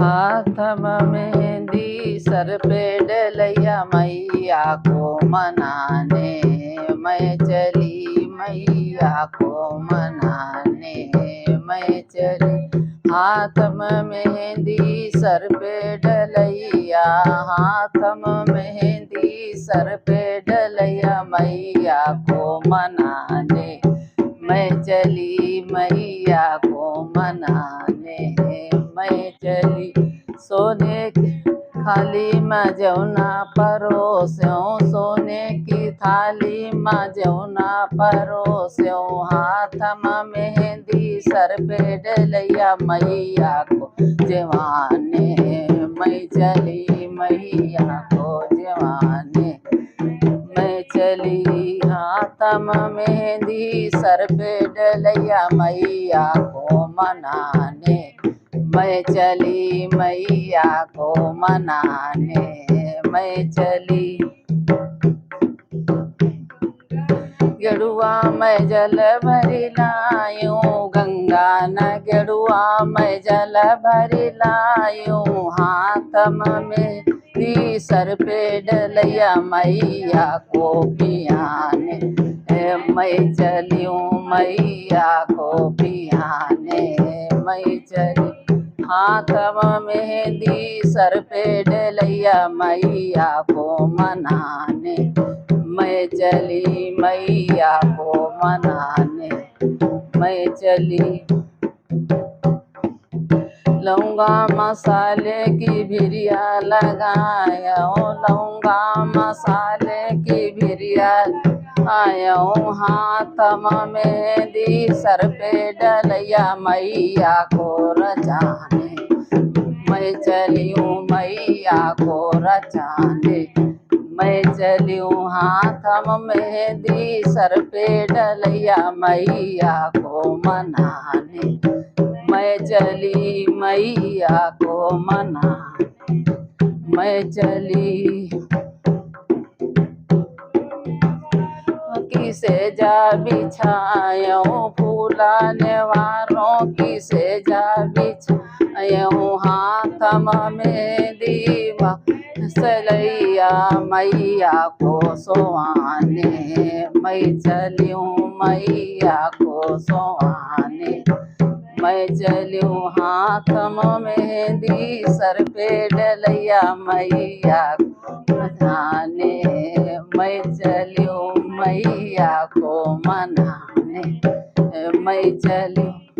हाथ में मेहंदी सर पे डलैया मैया को मनाने मैं चली मैया को मनाने मैं चली। हाथ में मेहंदी सर पे डलैया हाथ में मेहंदी सर पे डलैया मैया को मनाने मैं चली मैया को मनाने मैं चली। सोने की थाली में जौना परोस्यों सोने की थाली में जौना परोस्यों हाथ में मेहंदी सर पे डलैया मैया को जवाने मैं चली मैया को जवाने मैं चली। हाथ में मेहंदी सर पे डलैया मैया को मनाने मैं चली मैया को मनाने मैं चली। गेरुआ मैं जल भरी लायूं गंगा न गेरुआ मैं जल भरी लायूं हाथ में सर पे डलैया मैया को पियाने मैं चलियूं मैया को पियाने मैं चली। हाथ में मेहंदी सर पे डलैया मैया को मनाने मैं चली मैया को मनाने मैं चली। लौंगा मसाले की भिरिया लगाया लौंगा मसाले की भिरिया आया हाथ में मेहंदी सर पे डलैया मैया को रचाने मैं चलियूं मैया को रचाने मैं चलियूं। हाथ में मेहंदी सर पे डलैया मैया को मनाने मैं चली मैया को मनाने मैं चली। किसे जा बिछायूं फूलाने वालों किसे जा बिछायूं हाथ में मेहंदी सलैया मैया को सोआने मैं चलियूं मैया को सोआने मैं चलियूं। हाथ में मेहंदी सर पे डलैया मैया को मनाने मैं चलियूं मैया को मनाने मैं चलियूं।